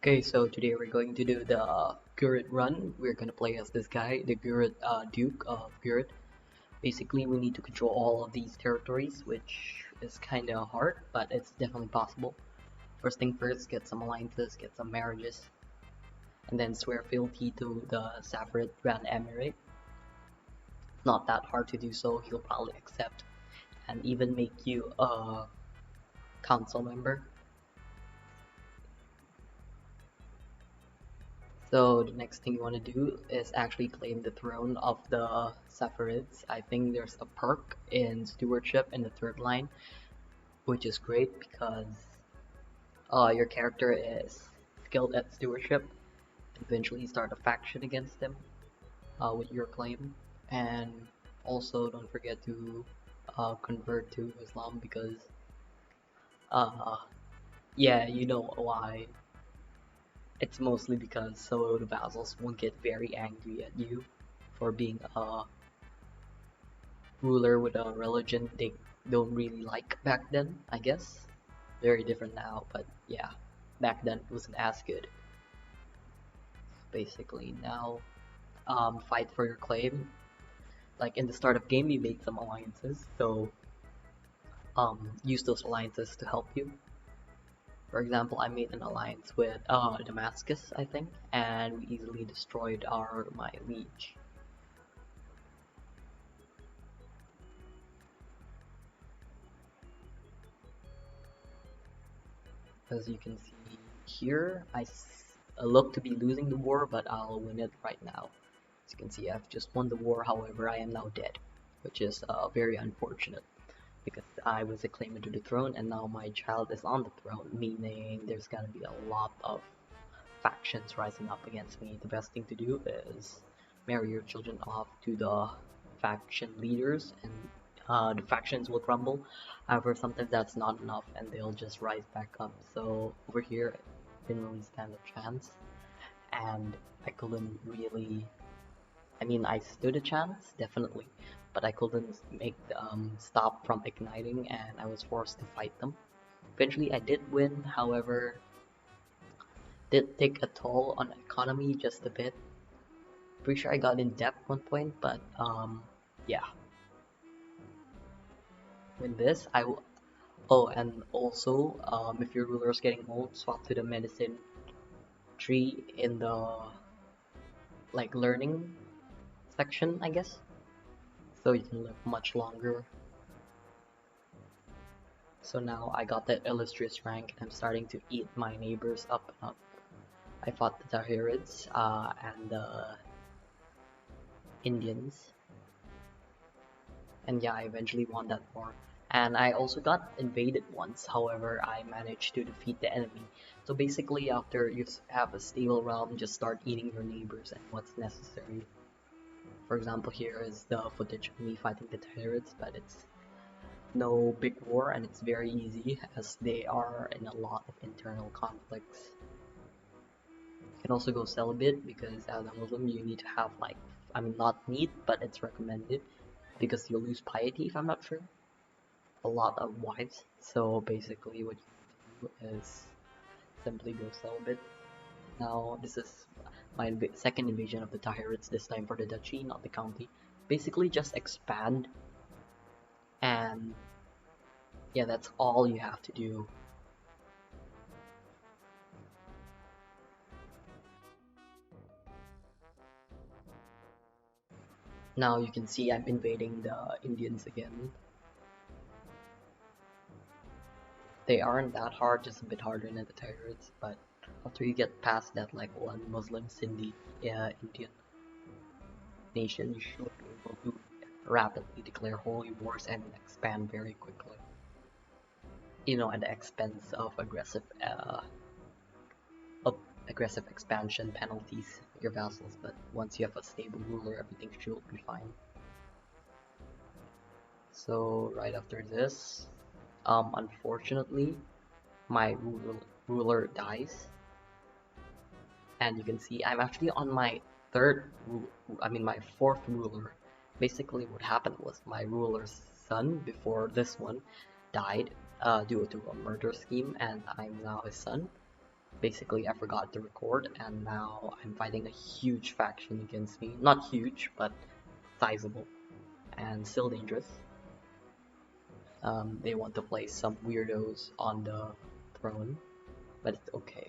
Okay, so today we're going to do the Ghurid run. We're gonna play as this guy, the Ghurid Duke of Ghurid. Basically, we need to control all of these territories, which is kind of hard, but it's definitely possible. First thing first, get some alliances, get some marriages, and then swear fealty to the Safarid Grand Emirate. Not that hard to do so, he'll probably accept and even make you a council member. So the next thing you want to do is actually claim the throne of the Saffarids. I think there's a perk in stewardship in the third line, which is great because your character is skilled at stewardship. Eventually start a faction against them with your claim. And also don't forget to convert to Islam because uh, yeah, you know why. It's mostly because some of the vassals will get very angry at you for being a ruler with a religion they don't really like back then, I guess. Very different now, but yeah, back then it wasn't as good. Basically, now fight for your claim. Like in the start of game, you made some alliances, so use those alliances to help you. For example, I made an alliance with Damascus, I think, and we easily destroyed my liege. As you can see here, I look to be losing the war, but I'll win it right now. As you can see, I've just won the war, however, I am now dead, which is very unfortunate, because I was acclaimed to the throne, and now my child is on the throne, meaning there's gonna be a lot of factions rising up against me. The best thing to do is marry your children off to the faction leaders, and the factions will crumble. However, sometimes that's not enough and they'll just rise back up. So over here, I didn't really stand a chance, and I couldn't really. I mean, I stood a chance, definitely, but I couldn't make stop from igniting, and I was forced to fight them. Eventually, I did win. However, did take a toll on economy just a bit. Pretty sure I got in debt one point, but yeah. With this, I will. Oh, and also, if your ruler is getting old, swap to the medicine tree in the like learning section, I guess, so you can live much longer. So now I got that illustrious rank, and I'm starting to eat my neighbors up and up. I fought the Tahirids and the Indians, and yeah, I eventually won that war. And I also got invaded once, however, I managed to defeat the enemy. So basically, after you have a stable realm, just start eating your neighbors and what's necessary. For example, here is the footage of me fighting the Tahirids, but it's no big war and it's very easy as they are in a lot of internal conflicts. You can also go celibate because as a Muslim you need to have like, I mean not need, but it's recommended because you'll lose piety if I'm not sure. A lot of wives, so basically what you do is simply go celibate. Now this is my second invasion of the Tahirids, this time for the duchy, not the county. Basically just expand, and yeah, that's all you have to do. Now you can see I'm invading the Indians again. They aren't that hard, just a bit harder than the Tahirids, but after you get past that like one Muslim Sindhi Indian nation, you should be able to rapidly declare holy wars and expand very quickly. You know, at the expense of aggressive expansion penalties your vassals, but once you have a stable ruler, everything should be fine. So right after this, unfortunately, my ruler dies, and you can see I'm actually on my my fourth ruler. Basically, what happened was my ruler's son before this one died due to a murder scheme, and I'm now his son. basically I forgot to record, and now I'm fighting a huge faction against me. Not huge, but sizable, and still dangerous. They want to place some weirdos on the throne, but it's okay.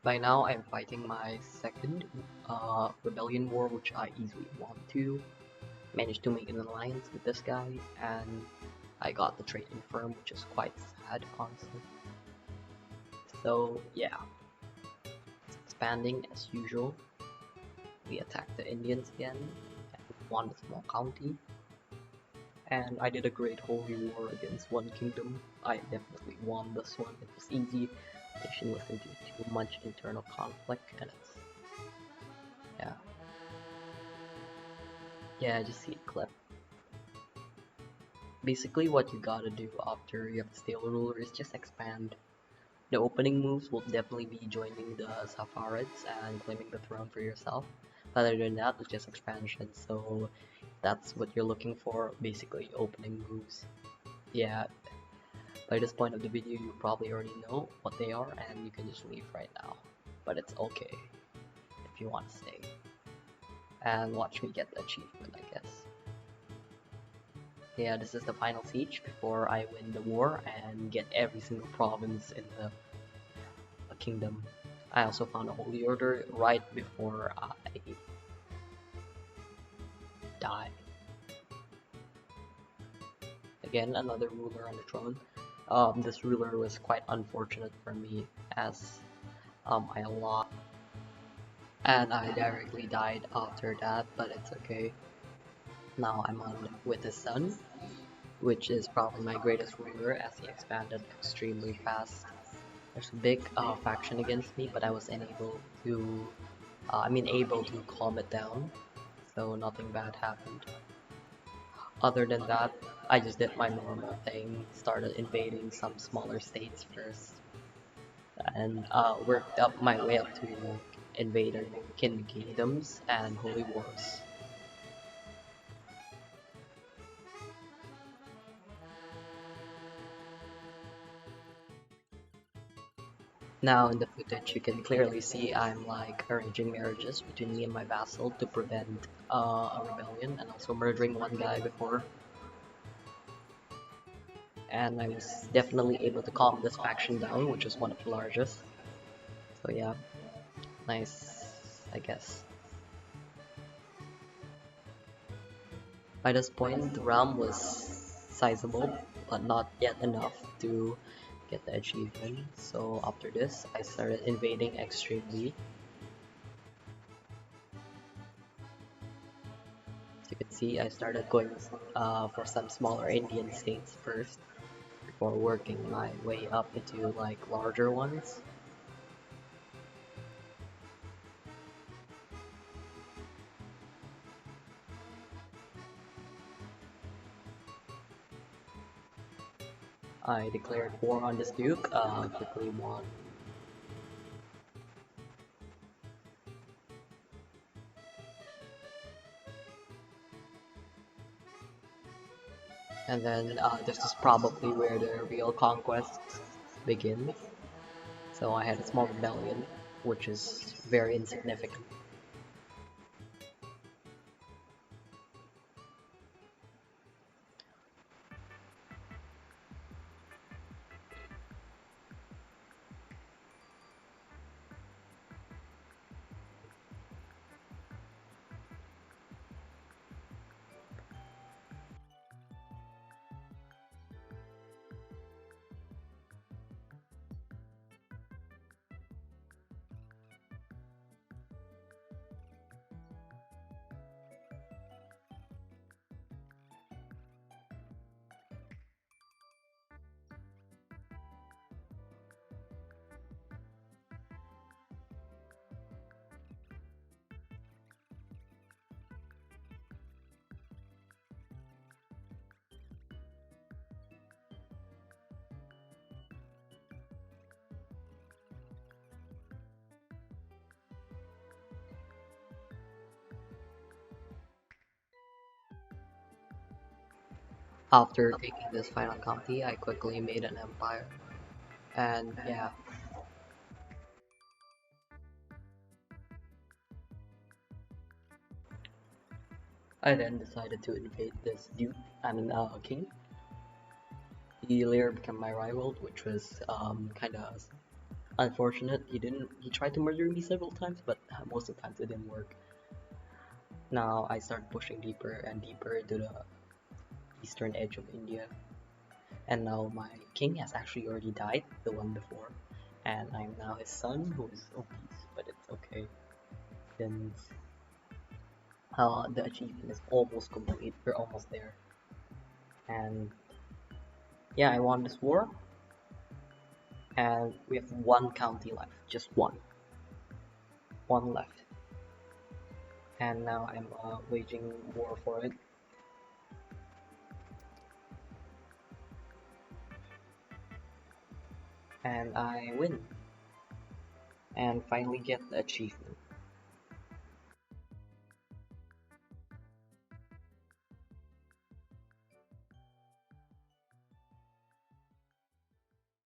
By now, I'm fighting my second rebellion war, which I easily won to. Managed to make an alliance with this guy, and I got the trade infirm, which is quite sad, honestly. So yeah, expanding as usual. We attacked the Indians again, and won the small county. And I did a great holy war against one kingdom. I definitely won this one. It was easy. Nation was into too much internal conflict, and it's yeah, just see it clip. Basically, what you gotta do after you have the stale ruler is just expand. The opening moves will definitely be joining the Safarids and claiming the throne for yourself. Other than that, it's just expansion. So that's what you're looking for, basically opening moves. Yeah, by this point of the video, you probably already know what they are, and you can just leave right now. But it's okay if you want to stay. And watch me get the achievement, I guess. Yeah, this is the final siege before I win the war and get every single province in the kingdom. I also found a holy order right before I die. Again, another ruler on the throne. This ruler was quite unfortunate for me as I lost and I directly died after that, but it's okay. Now I'm on with his son, which is probably my greatest ruler as he expanded extremely fast. There's a big faction against me, but I was able to calm it down, so nothing bad happened. Other than that, I just did my normal thing, started invading some smaller states first, and worked up my way up to invading kingdoms and holy wars. Now in the footage you can clearly see I'm like arranging marriages between me and my vassal to prevent a rebellion, and also murdering one guy before. and I was definitely able to calm this faction down, which is one of the largest. So yeah, nice, I guess. By this point, the realm was sizable, but not yet enough to get the achievement. So after this, I started invading extremely. As you can see, I started going for some smaller Indian states first, before working my way up into like larger ones. I declared war on this duke, quickly won. And then this is probably where the real conquest begins. So I had a small rebellion, which is very insignificant. After taking this final county, I quickly made an empire. And yeah, I then decided to invade this duke, king. He later became my rival, which was kind of unfortunate. He tried to murder me several times, but most of the times it didn't work. Now I started pushing deeper and deeper into the eastern edge of India. And now my king has actually already died, the one before. And I'm now his son, who is obese, but it's okay. Since the achievement is almost complete, we're almost there. And yeah, I won this war. And we have one county left, just one. One left. And now I'm waging war for it. And I win. And finally get the achievement.